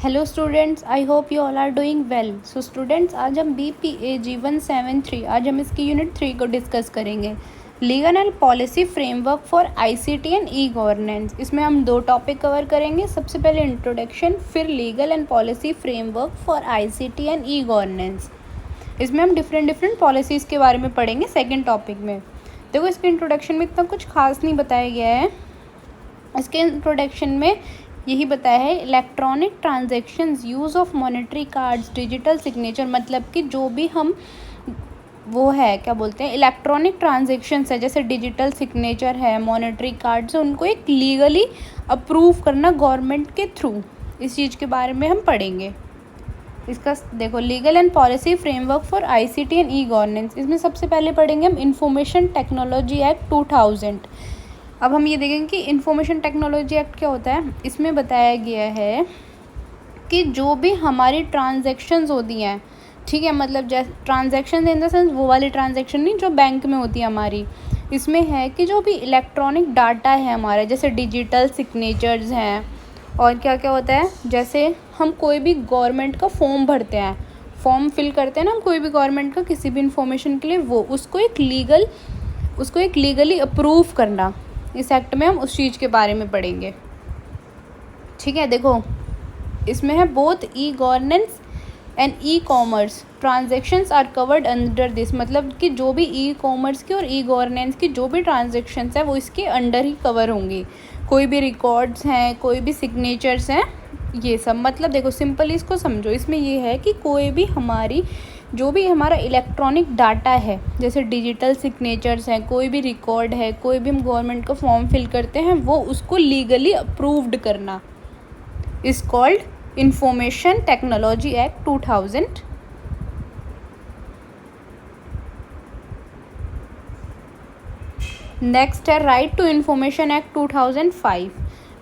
Hello students, I hope you all are doing well. So students, आज हम BPAG 173 आज हम इसकी यूनिट 3 को डिस्कस करेंगे। Legal and policy framework for ICT and e governance. इसमें हम दो टॉपिक कवर करेंगे। सबसे पहले इंट्रोडक्शन, फिर legal and policy framework for ICT and e governance. इसमें हम डिफरेंट पॉलिसीज़ के बारे में पढ़ेंगे। सेकेंड टॉपिक में देखो, इसके इंट्रोडक्शन में इतना कुछ खास नहीं बताया गया है। इसके इंट्रोडक्शन में यही बताया है, electronic transactions, use of monetary cards, digital signature. मतलब कि जो भी हम वो है क्या बोलते हैं, इलेक्ट्रॉनिक ट्रांजैक्शंस है, जैसे डिजिटल सिग्नेचर है, मॉनेटरी कार्ड्स है, उनको एक लीगली अप्रूव करना गवर्नमेंट के थ्रू, इस चीज़ के बारे में हम पढ़ेंगे। इसका देखो, legal and policy framework for ICT and e governance. इसमें सबसे पहले पढ़ेंगे हम इंफॉर्मेशन टेक्नोलॉजी एक्ट 2000। अब हम ये देखेंगे कि इंफॉर्मेशन टेक्नोलॉजी एक्ट क्या होता है। इसमें बताया गया है कि जो भी हमारी ट्रांजैक्शंस होती हैं, ठीक है, मतलब जैसे ट्रांजैक्शन इन द सेंस वो वाली ट्रांजैक्शन नहीं जो बैंक में होती है हमारी। इसमें है कि जो भी इलेक्ट्रॉनिक डाटा है हमारा, जैसे डिजिटल सिग्नेचर्स हैं, और क्या क्या होता है, जैसे हम कोई भी गवर्नमेंट का फॉर्म भरते हैं, फॉर्म फिल करते हैं ना हम कोई भी गवर्नमेंट का किसी भी इंफॉर्मेशन के लिए, वो उसको एक लीगली अप्रूव करना। इस एक्ट में हम उस चीज़ के बारे में पढ़ेंगे। ठीक है, देखो इसमें है both e governance and e commerce transactions are covered under this. मतलब कि जो भी ई कॉमर्स की और ई गवर्नेंस की जो भी ट्रांजैक्शंस है वो इसके अंडर ही कवर होंगी। कोई भी रिकॉर्ड्स हैं, कोई भी सिग्नेचर्स हैं, ये सब। मतलब देखो सिंपली इसको समझो, इसमें ये है कि कोई भी हमारी जो भी हमारा इलेक्ट्रॉनिक डाटा है, जैसे डिजिटल सिग्नेचर्स हैं, कोई भी रिकॉर्ड है, कोई भी हम गवर्नमेंट का फॉर्म फिल करते हैं, वो उसको लीगली अप्रूव्ड करना is called information technology act 2000। Next है right to information act 2005।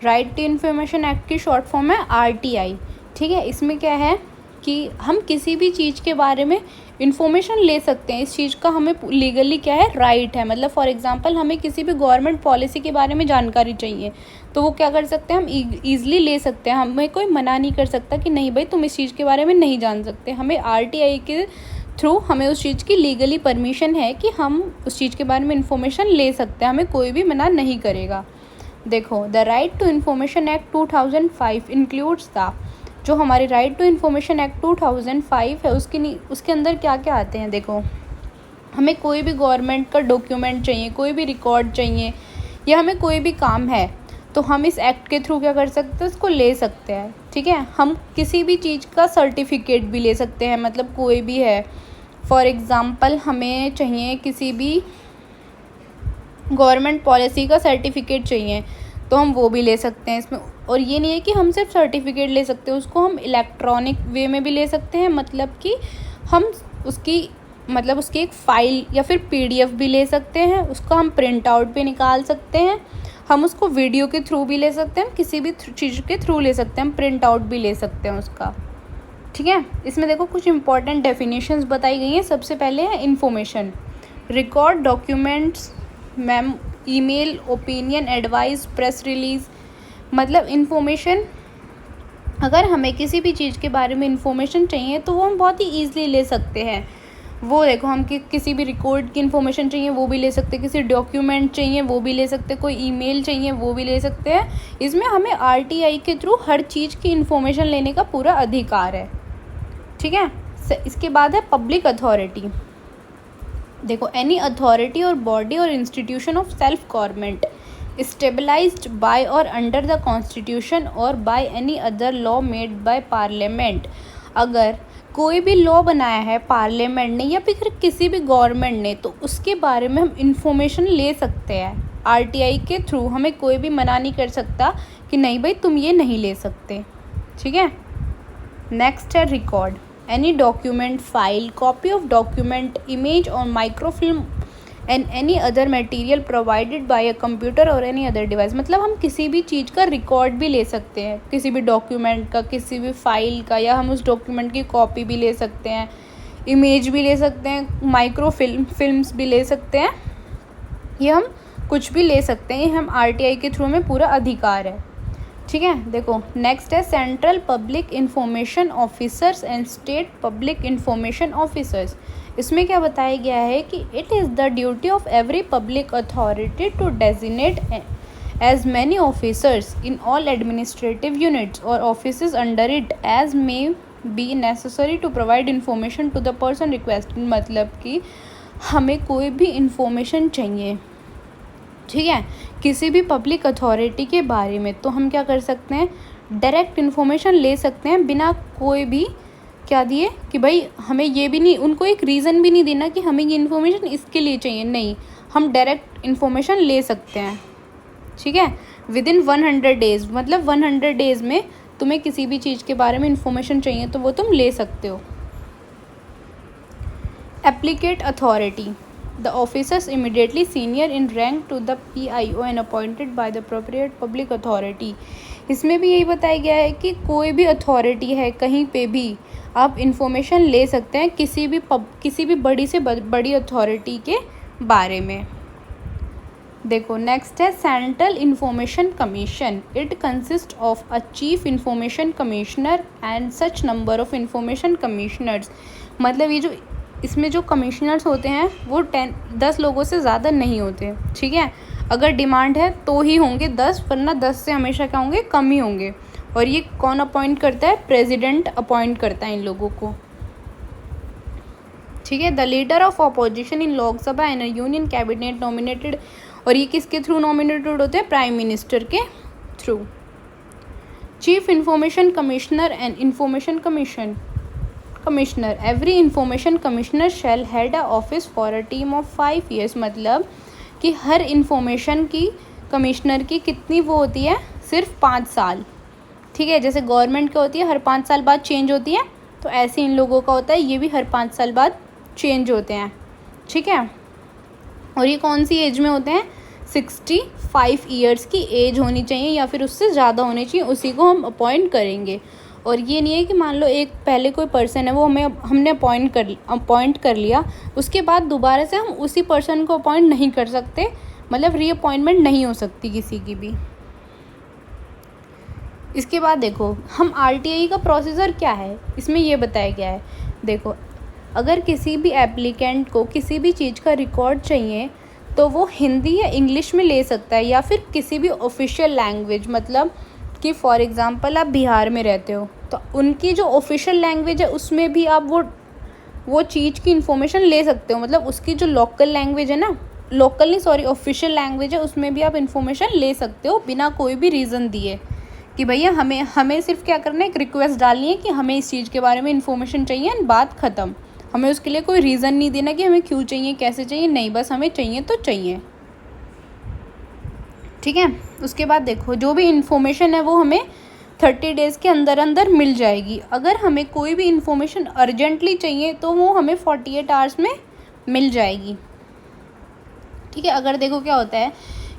Right to information act की शॉर्ट फॉर्म है RTI। ठीक है, इसमें क्या है कि हम किसी भी चीज़ के बारे में इंफॉर्मेशन ले सकते हैं। इस चीज़ का हमें लीगली क्या है, राइट है। मतलब फॉर एग्जांपल हमें किसी भी गवर्नमेंट पॉलिसी के बारे में जानकारी चाहिए तो वो क्या कर सकते हैं, हम ईज़िली ले सकते हैं। हमें कोई मना नहीं कर सकता कि नहीं भाई तुम इस चीज़ के बारे में नहीं जान सकते। हमें RTI के थ्रू हमें उस चीज़ की लीगली परमिशन है कि हम उस चीज़ के बारे में इंफॉर्मेशन ले सकते हैं, हमें कोई भी मना नहीं करेगा। देखो, the right to information act 2005 includes the, जो हमारी राइट टू इंफॉर्मेशन एक्ट 2005 है उसके अंदर क्या क्या आते हैं। देखो, हमें कोई भी गवर्नमेंट का डॉक्यूमेंट चाहिए, कोई भी रिकॉर्ड चाहिए, या हमें कोई भी काम है तो हम इस एक्ट के थ्रू क्या कर सकते हैं, उसको ले सकते हैं। ठीक है, हम किसी भी चीज़ का सर्टिफिकेट भी ले सकते हैं। मतलब कोई भी है, फॉर एग्ज़ाम्पल हमें चाहिए किसी भी गवर्नमेंट पॉलिसी का सर्टिफिकेट चाहिए तो हम वो भी ले सकते हैं इसमें। और ये नहीं है कि हम सिर्फ सर्टिफिकेट ले सकते हैं, उसको हम इलेक्ट्रॉनिक वे में भी ले सकते हैं। मतलब कि हम उसकी एक फ़ाइल या फिर PDF भी ले सकते हैं, उसका हम प्रिंट आउट भी निकाल सकते हैं, हम उसको वीडियो के थ्रू भी ले सकते हैं, हम किसी भी चीज़ के थ्रू ले सकते हैं, हम प्रिंट आउट भी ले सकते हैं उसका। ठीक है, इसमें देखो कुछ इंपॉर्टेंट डेफिनेशंस बताई गई हैं। सबसे पहले है information, record, documents, ma'am, email, opinion, advice, press release. मतलब इन्फॉर्मेशन, अगर हमें किसी भी चीज़ के बारे में इन्फॉर्मेशन चाहिए तो वो हम बहुत ही ईज़िली ले सकते हैं। वो देखो, हम किसी भी रिकॉर्ड की इन्फॉर्मेशन चाहिए वो भी ले सकते हैं, किसी डॉक्यूमेंट चाहिए वो भी ले सकते हैं, कोई ईमेल चाहिए वो भी ले सकते हैं। इसमें हमें RTI के थ्रू हर चीज़ की इन्फॉर्मेशन लेने का पूरा अधिकार है। ठीक है, इसके बाद है पब्लिक अथॉरिटी। देखो, एनी अथॉरिटी और बॉडी और institution of self government stabilized by और अंडर द कॉन्स्टिट्यूशन और by any other law made by parliament. अगर कोई भी लॉ बनाया है पार्लियामेंट ने या फिर किसी भी गवर्नमेंट ने तो उसके बारे में हम इंफॉर्मेशन ले सकते हैं RTI के थ्रू। हमें कोई भी मना नहीं कर सकता कि नहीं भाई तुम ये नहीं ले सकते। ठीक है, नेक्स्ट है record, any document, file, copy of document, image or microfilm and any other material provided by a computer or any other device। मतलब हम किसी भी चीज़ का रिकॉर्ड भी ले सकते हैं, किसी भी डॉक्यूमेंट का, किसी भी फाइल का, या हम उस डॉक्यूमेंट की कॉपी भी ले सकते हैं, इमेज भी ले सकते हैं, फिल्म्स भी ले सकते हैं, ये हम कुछ भी ले सकते हैं। हम RTI के थ्रू में पूरा अधिकार है। ठीक है। देखो नेक्स्ट है central public information officers and state public information officers. इसमें क्या बताया गया है कि it is the duty of every public authority to designate as many officers in all administrative units or offices under it as may be necessary to provide information to the person requested। मतलब कि हमें कोई भी information चाहिए, ठीक है, किसी भी पब्लिक अथॉरिटी के बारे में, तो हम क्या कर सकते हैं, डायरेक्ट इन्फॉर्मेशन ले सकते हैं बिना कोई भी क्या दिए कि भाई हमें ये भी नहीं, उनको एक रीज़न भी नहीं देना कि हमें ये इन्फॉर्मेशन इसके लिए चाहिए, नहीं, हम डायरेक्ट इन्फॉर्मेशन ले सकते हैं। ठीक है, विद इन 100 डेज़, मतलब 100 डेज़ में तुम्हें किसी भी चीज़ के बारे में इंफॉर्मेशन चाहिए तो वो तुम ले सकते हो। एप्लीकेट authority, the officers immediately senior in rank to the PIO and appointed by the appropriate public authority. इसमें भी यही बताया गया है कि कोई भी अथॉरिटी है कहीं पे भी आप इंफॉर्मेशन ले सकते हैं किसी भी बड़ी से बड़ी अथॉरिटी के बारे में। देखो नेक्स्ट है central information commission. It consist of a chief information commissioner and such number of information commissioners. मतलब ये जो इसमें जो कमिश्नर्स होते हैं वो 10 लोगों से ज़्यादा नहीं होते, ठीक है, अगर डिमांड है तो ही होंगे 10, वरना 10 से हमेशा क्या होंगे, कम ही होंगे। और ये कौन अपॉइंट करता है, प्रेसिडेंट अपॉइंट करता है इन लोगों को, ठीक है। The leader of opposition in Lok Sabha and union cabinet nominated, और ये किसके थ्रू नॉमिनेटेड होते हैं, प्राइम मिनिस्टर के through. Chief information commissioner and information commissioner, every information commissioner shall head a office for a team of 5 years। मतलब कि हर information की commissioner की कितनी वो होती है, सिर्फ 5 साल, ठीक है। जैसे गवर्नमेंट का होती है हर 5 साल बाद चेंज होती है, तो ऐसे इन लोगों का होता है, ये भी हर 5 साल बाद चेंज होते हैं, ठीक है। और ये कौन सी एज में होते हैं, 65 ईयर्स की एज होनी चाहिए या फिर उससे ज़्यादा होनी चाहिए, उसी को हम अपॉइंट करेंगे। और ये नहीं है कि मान लो एक पहले कोई पर्सन है वो हमने अपॉइंट कर लिया, उसके बाद दोबारा से हम उसी पर्सन को अपॉइंट नहीं कर सकते, मतलब रीअपॉइंटमेंट नहीं हो सकती किसी की भी। इसके बाद देखो हम RTI का प्रोसीजर क्या है, इसमें ये बताया गया है। देखो अगर किसी भी एप्लीकेंट को किसी भी चीज़ का रिकॉर्ड चाहिए तो वो हिंदी या इंग्लिश में ले सकता है, या फिर किसी भी ऑफिशियल लैंग्वेज, मतलब कि फॉर एग्ज़ाम्पल आप बिहार में रहते हो तो उनकी जो ऑफिशियल लैंग्वेज है उसमें भी आप वो चीज़ की इन्फॉर्मेशन ले सकते हो। मतलब उसकी जो लोकल लैंग्वेज है ना, लोकल नहीं सॉरी ऑफिशियल लैंग्वेज है, उसमें भी आप इन्फॉर्मेशन ले सकते हो बिना कोई भी रीज़न दिए कि भैया हमें सिर्फ क्या करना है, एक रिक्वेस्ट डालनी है कि हमें इस चीज़ के बारे में इन्फॉर्मेशन चाहिए, बात ख़त्म। हमें उसके लिए कोई रीज़न नहीं देना कि हमें क्यों चाहिए, कैसे चाहिए, नहीं, बस हमें चाहिए तो चाहिए, ठीक है। उसके बाद देखो जो भी इन्फॉर्मेशन है वो हमें 30 डेज़ के अंदर अंदर मिल जाएगी। अगर हमें कोई भी इन्फॉर्मेशन अर्जेंटली चाहिए तो वो हमें 48 आवर्स में मिल जाएगी, ठीक है। अगर देखो क्या होता है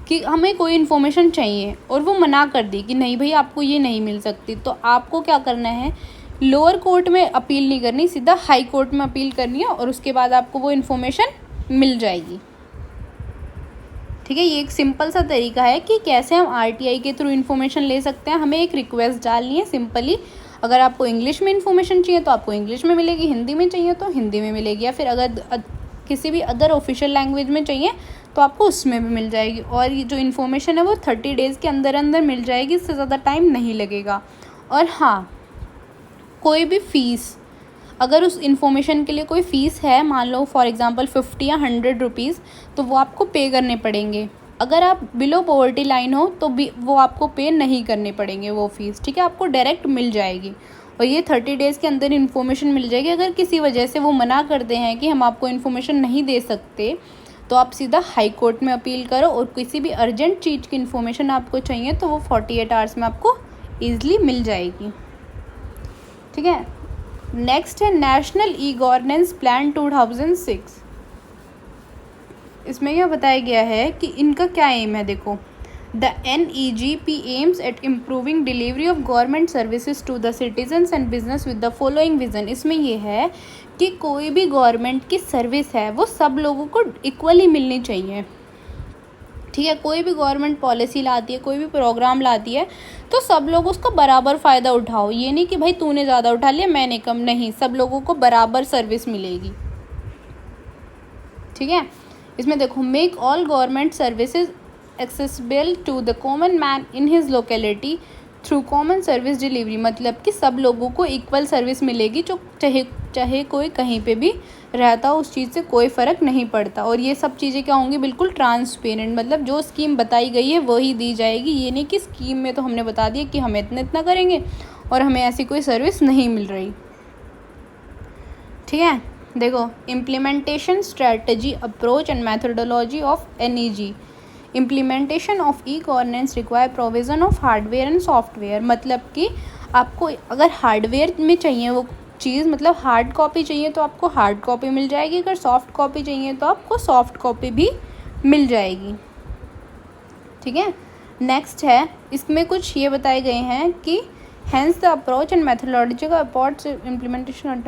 कि हमें कोई इन्फॉर्मेशन चाहिए और वो मना कर दी कि नहीं भाई आपको ये नहीं मिल सकती, तो आपको क्या करना है, लोअर कोर्ट में अपील नहीं करनी, सीधा हाई कोर्ट में अपील करनी है और उसके बाद आपको वो इन्फॉर्मेशन मिल जाएगी, ठीक है। ये एक सिंपल सा तरीका है कि कैसे हम RTI के थ्रू इन्फॉर्मेशन ले सकते हैं। हमें एक रिक्वेस्ट डालनी है सिंपली, अगर आपको इंग्लिश में इन्फॉर्मेशन चाहिए तो आपको इंग्लिश में मिलेगी, हिंदी में चाहिए तो हिंदी में मिलेगी, या फिर अगर किसी भी अदर ऑफिशियल लैंग्वेज में चाहिए तो आपको उसमें भी मिल जाएगी। और ये जो इन्फॉर्मेशन है वो 30 डेज़ के अंदर अंदर मिल जाएगी, इससे ज़्यादा टाइम नहीं लगेगा। और हाँ, कोई भी फ़ीस, अगर उस इन्फॉर्मेशन के लिए कोई फ़ीस है, मान लो फॉर एग्ज़ाम्पल 50 या 100 रुपीज़, तो वो आपको पे करने पड़ेंगे। अगर आप बिलो पॉवर्टी लाइन हो तो भी वो आपको पे नहीं करने पड़ेंगे वो फ़ीस, ठीक है, आपको डायरेक्ट मिल जाएगी। और ये 30 डेज़ के अंदर इन्फॉर्मेशन मिल जाएगी। अगर किसी वजह से वो मना करते हैं कि हम आपको इन्फॉर्मेशन नहीं दे सकते, तो आप सीधा हाई कोर्ट में अपील करो, और किसी भी अर्जेंट चीज़ की इन्फॉर्मेशन आपको चाहिए तो वो 48 आवर्स में आपको ईज़िली मिल जाएगी, ठीक है। नेक्स्ट है नेशनल ई गवर्नेंस प्लान 2006। इसमें यह बताया गया है कि इनका क्या एम है। देखो the NEGP aims at improving delivery of government services to the citizens and business with the following vision. इसमें यह है कि कोई भी गवर्नमेंट की सर्विस है वो सब लोगों को इक्वली मिलनी चाहिए, ठीक है, कोई भी गवर्नमेंट पॉलिसी लाती है, कोई भी प्रोग्राम लाती है, तो सब लोग उसको बराबर फ़ायदा उठाओ। ये नहीं कि भाई तूने ज़्यादा उठा लिया मैंने कम, नहीं, सब लोगों को बराबर सर्विस मिलेगी। ठीक है, इसमें देखो, make all government services accessible to the common man in his locality through common service delivery, मतलब कि सब लोगों को इक्वल सर्विस मिलेगी, जो चाहे कोई कहीं पे भी रहता हो, उस चीज़ से कोई फ़र्क नहीं पड़ता। और ये सब चीज़ें क्या होंगी, बिल्कुल ट्रांसपेरेंट, मतलब जो स्कीम बताई गई है वही दी जाएगी। ये नहीं कि स्कीम में तो हमने बता दिया कि हमें इतना इतना करेंगे और हमें ऐसी कोई सर्विस नहीं मिल रही। ठीक है, देखो, implementation strategy approach and methodology of NEG। Implementation of e-governance require provision of hardware and software, मतलब कि आपको अगर हार्डवेयर में चाहिए वो चीज़, मतलब हार्ड कॉपी चाहिए तो आपको हार्ड कॉपी मिल जाएगी, अगर सॉफ्ट कॉपी चाहिए तो आपको सॉफ्ट कॉपी भी मिल जाएगी। ठीक है, नेक्स्ट है, इसमें कुछ ये बताए गए हैं कि hence the approach and methodology का अप्रोच इम्प्लीमेंटेशन,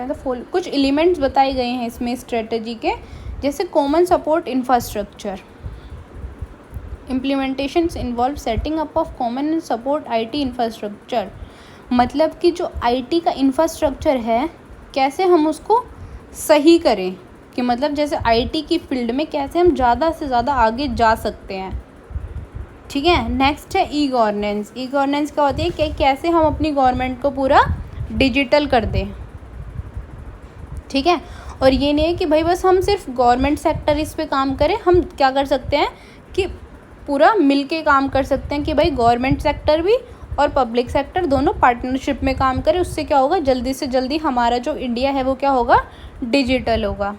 कुछ एलिमेंट्स बताए गए हैं इसमें स्ट्रेटजी के, जैसे common support infrastructure. Implementations involve setting up of common and support IT infrastructure, मतलब कि जो IT का इंफ्रास्ट्रक्चर है कैसे हम उसको सही करें, कि मतलब जैसे IT की फील्ड में कैसे हम ज़्यादा से ज़्यादा आगे जा सकते हैं। ठीक है, नेक्स्ट है ई-गवर्नेंस। ई-गवर्नेंस क्या होती है कि कैसे हम अपनी गवर्नमेंट को पूरा डिजिटल कर दें। ठीक है, और ये नहीं है कि भाई बस हम सिर्फ गवर्नमेंट सेक्टर इस पे काम करें, हम क्या कर सकते हैं कि पूरा मिल के काम कर सकते हैं कि भाई गवर्नमेंट सेक्टर भी और पब्लिक सेक्टर दोनों पार्टनरशिप में काम करें। उससे क्या होगा, जल्दी से जल्दी हमारा जो इंडिया है वो क्या होगा, डिजिटल होगा।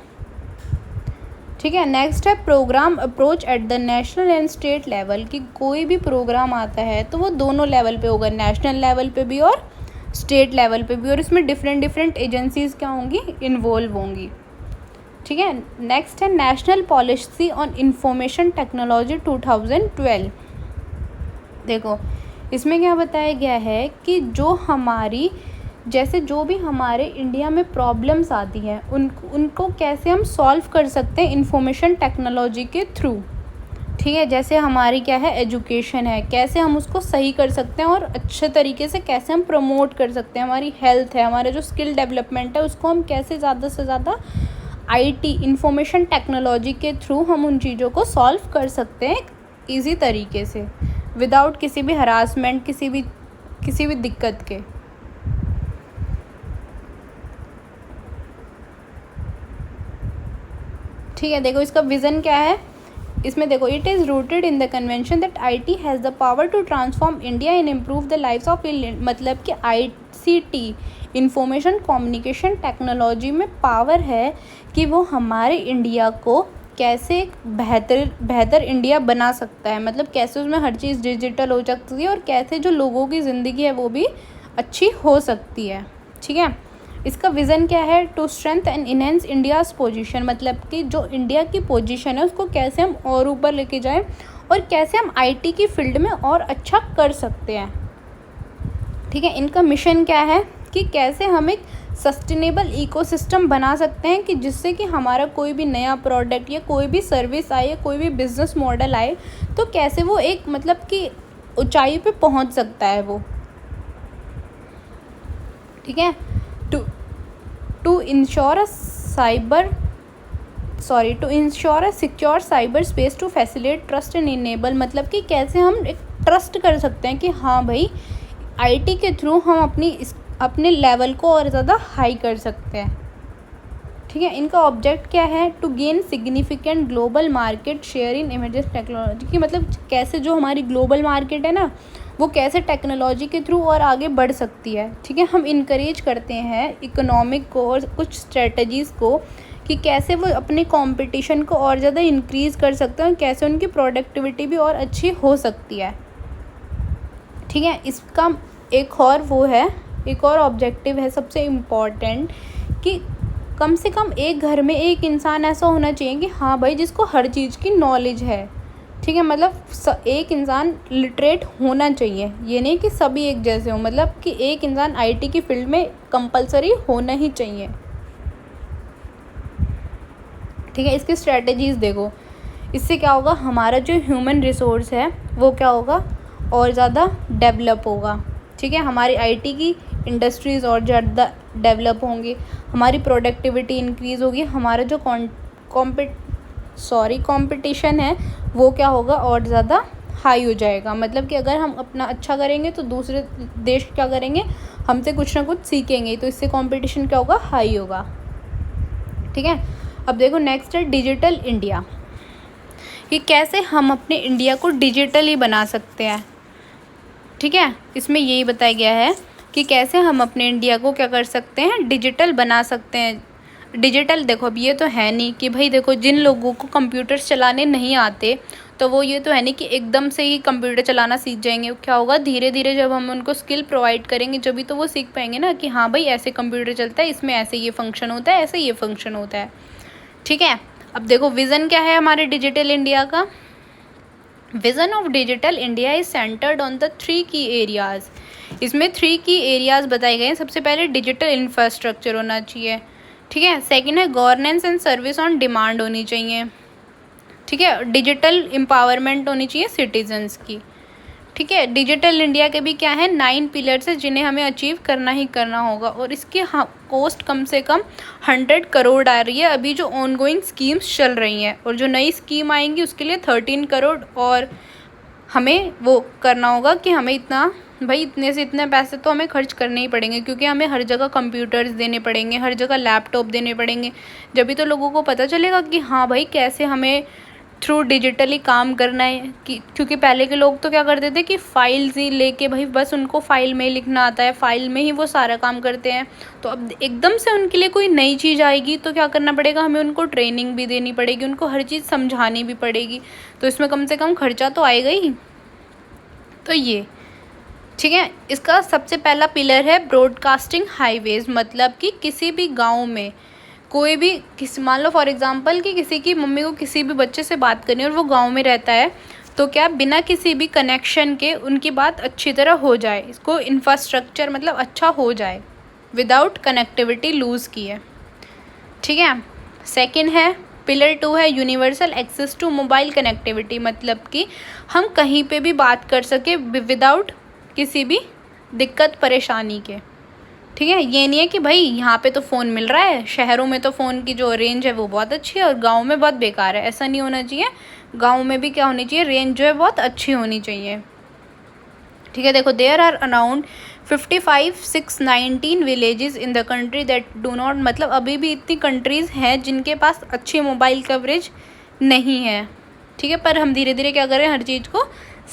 ठीक है, नेक्स्ट है programme approach at the national and state level, कि कोई भी प्रोग्राम आता है तो वो दोनों लेवल पे होगा, नेशनल लेवल पे भी और स्टेट लेवल पे भी, और इसमें डिफरेंट एजेंसीज़ क्या होंगी, इन्वॉल्व होंगी। ठीक है, नेक्स्ट है national policy on information technology 2012। देखो, इसमें क्या बताया गया है कि जो हमारी, जैसे जो भी हमारे इंडिया में प्रॉब्लम्स आती हैं उनको कैसे हम सॉल्व कर सकते हैं इंफॉर्मेशन टेक्नोलॉजी के थ्रू। ठीक है, जैसे हमारी क्या है, एजुकेशन है, कैसे हम उसको सही कर सकते हैं और अच्छे तरीके से कैसे हम प्रमोट कर सकते हैं। हमारी हेल्थ है, हमारा जो स्किल डेवलपमेंट है, उसको हम कैसे ज़्यादा से ज़्यादा IT इंफॉर्मेशन टेक्नोलॉजी के थ्रू हम उन चीज़ों को सॉल्व कर सकते हैं ईजी तरीके से, विदाउट किसी भी हरासमेंट, किसी भी दिक्कत के। ठीक है, देखो इसका विज़न क्या है, इसमें देखो, it is rooted in the convention that IT has the power to transform India and improve the lives of Indian, मतलब कि ICT इंफॉर्मेशन कम्युनिकेशन टेक्नोलॉजी में पावर है कि वो हमारे इंडिया को कैसे एक बेहतर इंडिया बना सकता है, मतलब कैसे उसमें हर चीज़ डिजिटल हो सकती है और कैसे जो लोगों की ज़िंदगी है वो भी अच्छी हो सकती है। ठीक है, इसका विज़न क्या है, to strength and enhance India's position, मतलब कि जो इंडिया की पोजीशन है उसको कैसे हम और ऊपर लेके जाएं और कैसे हम IT की फील्ड में और अच्छा कर सकते हैं। ठीक है, इनका मिशन क्या है कि कैसे हम एक सस्टेनेबल इकोसिस्टम बना सकते हैं, कि जिससे कि हमारा कोई भी नया प्रोडक्ट या कोई भी सर्विस आए या कोई भी बिजनेस मॉडल आए तो कैसे वो एक, मतलब कि ऊंचाई पे पहुंच सकता है वो। ठीक है, to ensure a secure cyber space to facilitate trust and enable, मतलब कि कैसे हम एक ट्रस्ट कर सकते हैं कि हाँ भाई IT के थ्रू हम अपने लेवल को और ज़्यादा हाई कर सकते हैं। ठीक है, इनका ऑब्जेक्ट क्या है, to gain significant global market share in emerging technology, की मतलब कैसे जो हमारी ग्लोबल मार्केट है ना वो कैसे टेक्नोलॉजी के थ्रू और आगे बढ़ सकती है। ठीक है, हम इनकरेज करते हैं इकोनॉमिक को और कुछ स्ट्रेटजीज़ को कि कैसे वो अपने कंपटीशन को और ज़्यादा इंक्रीज़ कर सकते हैं और कैसे उनकी प्रोडक्टिविटी भी और अच्छी हो सकती है। ठीक है, इसका एक और ऑब्जेक्टिव है सबसे इम्पॉर्टेंट, कि कम से कम एक घर में एक इंसान ऐसा होना चाहिए कि हाँ भाई जिसको हर चीज़ की नॉलेज है। ठीक है, मतलब एक इंसान लिटरेट होना चाहिए, ये नहीं कि सभी एक जैसे हो, मतलब कि एक इंसान IT की फील्ड में कंपलसरी होना ही चाहिए। ठीक है, इसकी स्ट्रेटजीज़ देखो, इससे क्या होगा, हमारा जो ह्यूमन रिसोर्स है वो क्या होगा, और ज़्यादा डेवलप होगा। ठीक है, हमारी आईटी की इंडस्ट्रीज़ और ज़्यादा डेवलप होंगी, हमारी प्रोडक्टिविटी इंक्रीज़ होगी, हमारा जो कंपटीशन है वो क्या होगा, और ज़्यादा हाई हो जाएगा। मतलब कि अगर हम अपना अच्छा करेंगे तो दूसरे देश क्या करेंगे, हमसे कुछ ना कुछ सीखेंगे, तो इससे कंपटीशन क्या होगा, हाई होगा। ठीक है, अब देखो नेक्स्ट है डिजिटल इंडिया, कि कैसे हम अपने इंडिया को डिजिटली बना सकते हैं। ठीक है, इसमें यही बताया गया है कि कैसे हम अपने इंडिया को क्या कर सकते हैं, डिजिटल बना सकते हैं। डिजिटल देखो, अब ये तो है नहीं कि भाई देखो जिन लोगों को कंप्यूटर्स चलाने नहीं आते तो वो ये तो है नहीं कि एकदम से ही कंप्यूटर चलाना सीख जाएंगे। क्या होगा, धीरे धीरे जब हम उनको स्किल प्रोवाइड करेंगे जब भी तो वो सीख पाएंगे ना कि हाँ भाई ऐसे कंप्यूटर चलता है, इसमें ऐसे ये फंक्शन होता है, ऐसे ये फंक्शन होता है। ठीक है, अब देखो विज़न क्या है हमारे डिजिटल इंडिया का। Vision of digital India is centred on the 3 की एरियाज़। इसमें 3 की एरियाज़ बताए गए हैं। सबसे पहले डिजिटल इंफ्रास्ट्रक्चर होना चाहिए। ठीक है, सेकंड है governance and service on demand होनी चाहिए। ठीक है, डिजिटल एम्पावरमेंट होनी चाहिए सिटीजन्स की। ठीक है, डिजिटल इंडिया के भी क्या है, 9 पिलर्स है जिन्हें हमें अचीव करना ही करना होगा, और इसकी कॉस्ट कम से कम 100 करोड़ आ रही है अभी जो ऑनगोइंग स्कीम्स चल रही हैं, और जो नई स्कीम आएंगी उसके लिए 13 करोड़, और हमें वो करना होगा कि हमें इतना भाई इतने से इतने पैसे तो हमें खर्च करने ही पड़ेंगे, क्योंकि हमें हर जगह कंप्यूटर्स देने पड़ेंगे, हर जगह लैपटॉप देने पड़ेंगे। जब भी तो लोगों को पता चलेगा कि हाँ भाई कैसे हमें थ्रू डिजिटली काम करना है। कि क्योंकि पहले के लोग तो क्या करते थे कि फाइल्स ही लेके भाई बस उनको फाइल में ही लिखना आता है, फाइल में ही वो सारा काम करते हैं। तो अब एकदम से उनके लिए कोई नई चीज़ आएगी तो क्या करना पड़ेगा, हमें उनको ट्रेनिंग भी देनी पड़ेगी, उनको हर चीज़ समझानी भी पड़ेगी, तो इसमें कम से कम खर्चा तो आएगा ही। तो ये ठीक है, इसका सबसे पहला पिलर है ब्रॉडकास्टिंग हाईवेज। मतलब कि किसी भी गांव में कोई भी मान लो फॉर एग्जांपल कि किसी की मम्मी को किसी भी बच्चे से बात करनी है और वो गांव में रहता है, तो क्या बिना किसी भी कनेक्शन के उनकी बात अच्छी तरह हो जाए, इसको इंफ्रास्ट्रक्चर मतलब अच्छा हो जाए, विदाउट कनेक्टिविटी लूज़ किए। ठीक है, सेकंड है पिलर 2 है universal access to mobile connectivity. मतलब कि हम कहीं पे भी बात कर सके विदाउट किसी भी दिक्कत परेशानी के। ठीक है, ये नहीं है कि भाई यहाँ पे तो फ़ोन मिल रहा है, शहरों में तो फ़ोन की जो रेंज है वो बहुत अच्छी है और गांव में बहुत बेकार है, ऐसा नहीं होना चाहिए। गांव में भी क्या होनी चाहिए, रेंज जो है बहुत अच्छी होनी चाहिए। ठीक है, देखो there are around 55,619 villages in the country that do not, मतलब अभी भी इतनी कंट्रीज़ हैं जिनके पास अच्छी मोबाइल कवरेज नहीं है। ठीक है, पर हम धीरे धीरे क्या कर रहे हैं, हर चीज़ को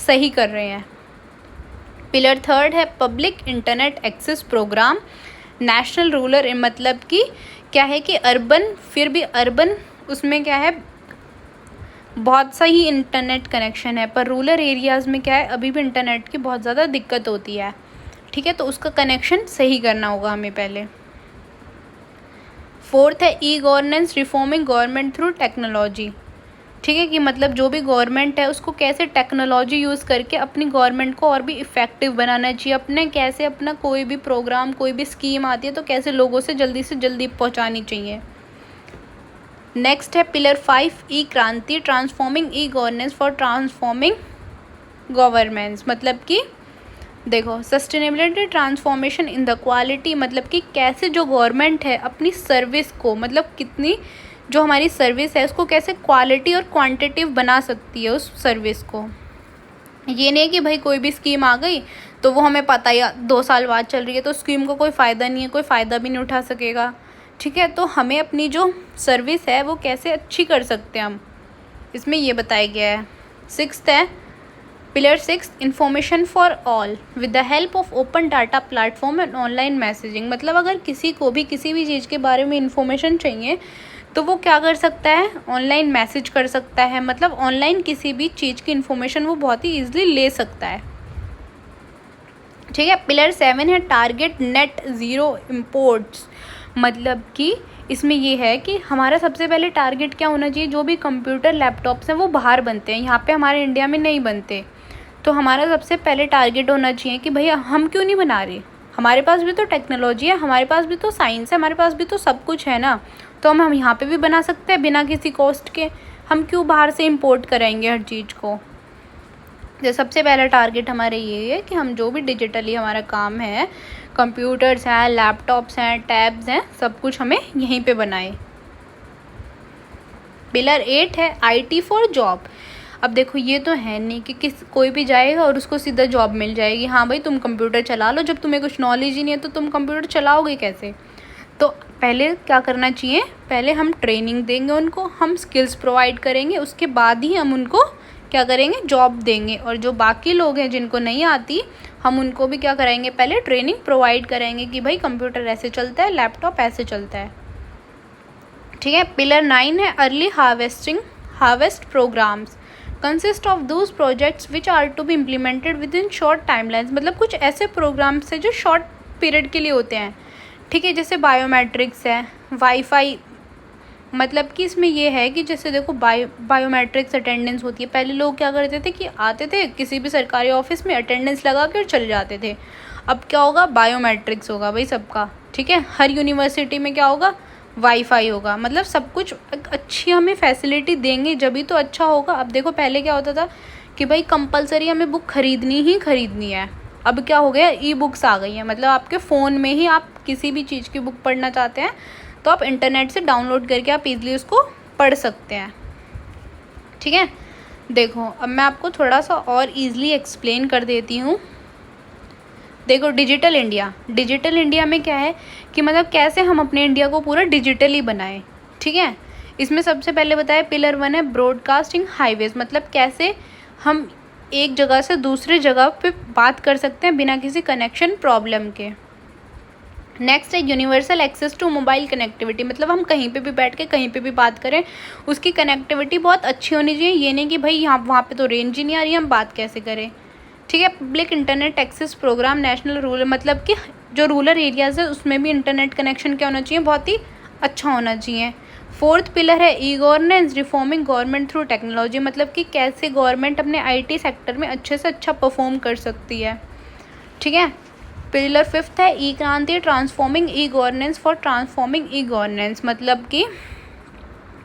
सही कर रहे हैं। पिलर 3 है public internet access programme national rural, मतलब कि क्या है कि अर्बन, फिर भी अर्बन उसमें क्या है बहुत सही इंटरनेट कनेक्शन है, पर रूरल एरियाज़ में क्या है अभी भी इंटरनेट की बहुत ज़्यादा दिक्कत होती है। ठीक है, तो उसका कनेक्शन सही करना होगा हमें पहले। 4 है e governance reforming government through technology. ठीक है, कि मतलब जो भी गवर्नमेंट है उसको कैसे टेक्नोलॉजी यूज़ करके अपनी गवर्नमेंट को और भी इफ़ेक्टिव बनाना चाहिए, अपने कैसे अपना कोई भी प्रोग्राम कोई भी स्कीम आती है तो कैसे लोगों से जल्दी पहुंचानी चाहिए। नेक्स्ट है पिलर 5 ई क्रांति transforming e governance for transforming governance. मतलब कि देखो sustainability transformation in the quality, मतलब कि कैसे जो गवर्नमेंट है अपनी सर्विस को, मतलब कितनी जो हमारी सर्विस है उसको कैसे क्वालिटी और क्वांटिटिव बना सकती है उस सर्विस को। ये नहीं कि भाई कोई भी स्कीम आ गई तो वो हमें पता ही 2 साल बाद चल रही है तो स्कीम को कोई फ़ायदा नहीं है, कोई फ़ायदा भी नहीं उठा सकेगा। ठीक है, तो हमें अपनी जो सर्विस है वो कैसे अच्छी कर सकते हैं हम, इसमें ये बताया गया है। 6 है pillar 6 information for all with the help of open data platform and online messaging. मतलब अगर किसी को भी किसी भी चीज़ के बारे में इंफॉर्मेशन चाहिए तो वो क्या कर सकता है, ऑनलाइन मैसेज कर सकता है, मतलब ऑनलाइन किसी भी चीज़ की इन्फॉर्मेशन वो बहुत ही ईजिली ले सकता है। ठीक है, पिलर 7 है टारगेट नेट ज़ीरो इम्पोर्ट्स। मतलब कि इसमें ये है कि हमारा सबसे पहले टारगेट क्या होना चाहिए, जो भी कंप्यूटर लैपटॉप्स हैं वो बाहर बनते हैं, यहाँ पे हमारे इंडिया में नहीं बनते, तो हमारा सबसे पहले टारगेट होना चाहिए कि भैया हम क्यों नहीं बना रहे, हमारे पास भी तो टेक्नोलॉजी है, हमारे पास भी तो साइंस है, हमारे पास भी तो सब कुछ है ना, तो हम यहाँ पे भी बना सकते हैं बिना किसी कॉस्ट के। हम क्यों बाहर से इंपोर्ट कराएंगे हर चीज़ को। जो सबसे पहला टारगेट हमारे ये है कि हम जो भी डिजिटली हमारा काम है, कंप्यूटर्स हैं, लैपटॉप्स हैं, टैब्स हैं, सब कुछ हमें यहीं पे बनाए। पिलर 8 है IT फॉर जॉब। अब देखो ये तो है नहीं कि कोई भी जाएगा और उसको सीधा जॉब मिल जाएगी। हाँ भाई तुम कंप्यूटर चला लो, जब तुम्हें कुछ नॉलेज ही नहीं है तो तुम कंप्यूटर चलाओगे कैसे। तो पहले क्या करना चाहिए, पहले हम ट्रेनिंग देंगे उनको, हम स्किल्स प्रोवाइड करेंगे, उसके बाद ही हम उनको क्या करेंगे, जॉब देंगे। और जो बाकी लोग हैं जिनको नहीं आती, हम उनको भी क्या कराएंगे, पहले ट्रेनिंग प्रोवाइड करेंगे कि भाई कंप्यूटर ऐसे चलता है, लैपटॉप ऐसे चलता है। ठीक है। पिलर 9 है early harvest programmes consist of those projects which are to be implemented within short timelines. मतलब कुछ ऐसे प्रोग्राम्स हैं जो शॉर्ट पीरियड के लिए होते हैं। ठीक है। जैसे बायोमेट्रिक्स है, वाईफाई, मतलब कि इसमें ये है कि जैसे देखो बायोमेट्रिक्स अटेंडेंस होती है। पहले लोग क्या करते थे कि आते थे किसी भी सरकारी ऑफिस में, अटेंडेंस लगा कर चले जाते थे। अब क्या होगा, बायोमेट्रिक्स होगा भाई सबका। ठीक है। हर यूनिवर्सिटी में क्या होगा, वाईफाई होगा। मतलब सब कुछ अच्छी हमें फैसिलिटी देंगे जभी तो अच्छा होगा। अब देखो पहले क्या होता था कि भाई कंपलसरी हमें बुक खरीदनी ही खरीदनी है। अब क्या हो गया, ई बुक्स आ गई हैं। मतलब आपके फ़ोन में ही आप किसी भी चीज़ की बुक पढ़ना चाहते हैं तो आप इंटरनेट से डाउनलोड करके आप इजीली उसको पढ़ सकते हैं। ठीक है। देखो अब मैं आपको थोड़ा सा और इजीली एक्सप्लेन कर देती हूँ। देखो डिजिटल इंडिया में क्या है कि मतलब कैसे हम अपने इंडिया को पूरा डिजिटली बनाएं। ठीक है। इसमें सबसे पहले बताया पिलर 1 है ब्रॉडकास्टिंग हाईवेज। मतलब कैसे हम एक जगह से दूसरे जगह पे बात कर सकते हैं बिना किसी कनेक्शन प्रॉब्लम के। नेक्स्ट है universal access to mobile connectivity. मतलब हम कहीं पे भी बैठ के कहीं पे भी बात करें, उसकी कनेक्टिविटी बहुत अच्छी होनी चाहिए। ये नहीं कि भाई यहाँ वहाँ पे तो रेंज ही नहीं आ रही है, हम बात कैसे करें। ठीक है। Public internet access programme national rural, मतलब कि जो रूरल एरियाज़ है उसमें भी इंटरनेट कनेक्शन क्या होना चाहिए, बहुत ही अच्छा होना चाहिए। 4th पिलर है e governance reforming government through technology. मतलब कि कैसे गवर्नमेंट अपने IT सेक्टर में अच्छे से अच्छा परफॉर्म कर सकती है। ठीक है। पिलर 5th है ई क्रांति transforming e governance for transforming e governance. मतलब कि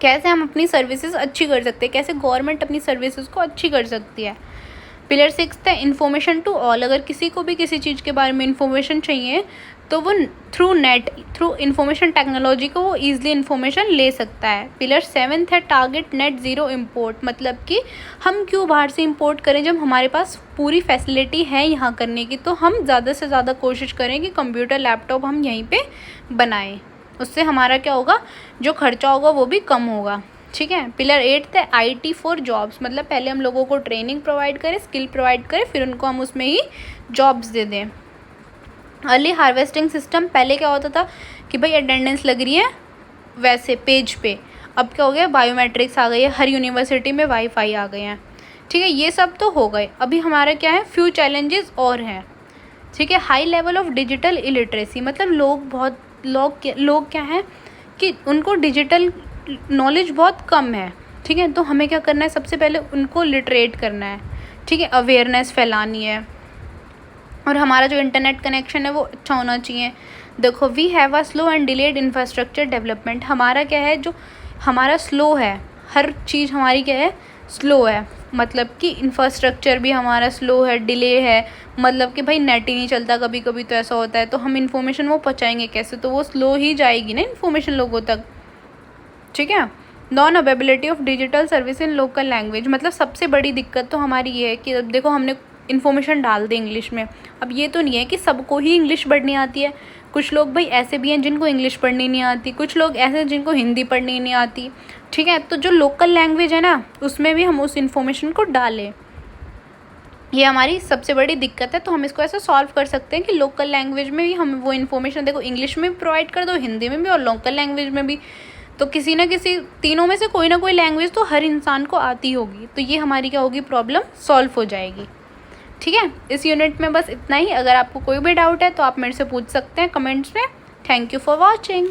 कैसे हम अपनी सर्विसेज अच्छी कर सकते हैं, कैसे गवर्नमेंट अपनी सर्विसेज को अच्छी कर सकती है। पिलर 6 है इन्फॉर्मेशन टू ऑल। अगर किसी को भी किसी चीज़ के बारे में इन्फॉर्मेशन चाहिए तो वो थ्रू इन्फॉर्मेशन टेक्नोलॉजी को वो ईजिली इन्फॉर्मेशन ले सकता है। पिलर 7 है टारगेट नेट ज़ीरो इम्पोर्ट। मतलब कि हम क्यों बाहर से इम्पोर्ट करें जब हमारे पास पूरी फैसिलिटी है यहाँ करने की। तो हम ज़्यादा से ज़्यादा कोशिश करें कि कंप्यूटर लैपटॉप हम यहीं पे बनाएं। उससे हमारा क्या होगा, जो खर्चा होगा वो भी कम होगा। ठीक है। पिलर 8 है IT फॉर जॉब्स। मतलब पहले हम लोगों को ट्रेनिंग प्रोवाइड करें, स्किल प्रोवाइड करें, फिर उनको हम उसमें ही जॉब्स दे दें। अर्ली हार्वेस्टिंग सिस्टम, पहले क्या होता था कि भाई अटेंडेंस लग रही है वैसे पेज पे, अब क्या हो गया, बायोमेट्रिक्स आ गई है, हर यूनिवर्सिटी में वाईफाई आ गए हैं। ठीक है। ये सब तो हो गए। अभी हमारा क्या है, फ्यू चैलेंजेस और हैं। ठीक है। High level of digital illiteracy. मतलब लोग क्या है कि उनको डिजिटल नॉलेज बहुत कम है। ठीक है। तो हमें क्या करना है, सबसे पहले उनको लिटरेट करना है। ठीक है। अवेयरनेस फैलानी है और हमारा जो इंटरनेट कनेक्शन है वो अच्छा होना चाहिए। देखो we have a slow and delayed infrastructure development. हमारा क्या है, जो हमारा स्लो है, हर चीज़ हमारी क्या है, स्लो है। मतलब कि इंफ्रास्ट्रक्चर भी हमारा स्लो है, डिले है। मतलब कि भाई नेट ही नहीं चलता, कभी कभी तो ऐसा होता है। तो हम इन्फॉर्मेशन वो पहुँचाएंगे कैसे, तो वो स्लो ही जाएगी ना इन्फॉर्मेशन लोगों तक। ठीक है। Non availability of digital service in local language. मतलब सबसे बड़ी दिक्कत तो हमारी ये है कि अब देखो हमने इन्फॉर्मेशन डाल दी इंग्लिश में। अब ये तो नहीं है कि सबको ही इंग्लिश पढ़नी आती है। कुछ लोग भाई ऐसे भी हैं जिनको इंग्लिश पढ़नी नहीं आती, कुछ लोग ऐसे हैं जिनको हिंदी पढ़नी नहीं आती। ठीक है। तो जो लोकल लैंग्वेज है ना, उसमें भी हम उस इन्फॉर्मेशन को डालें, ये हमारी सबसे बड़ी दिक्कत है। तो हम इसको ऐसे सॉल्व कर सकते हैं कि लोकल लैंग्वेज में भी हम वो इन्फॉर्मेशन, देखो इंग्लिश में भी प्रोवाइड कर दो, हिंदी में भी और लोकल लैंग्वेज में भी। तो किसी ना किसी तीनों में से कोई ना कोई लैंग्वेज तो हर इंसान को आती होगी। तो ये हमारी क्या होगी, प्रॉब्लम सॉल्व हो जाएगी। ठीक है। इस यूनिट में बस इतना ही। अगर आपको कोई भी डाउट है तो आप मेरे से पूछ सकते हैं कमेंट्स में। Thank you for watching.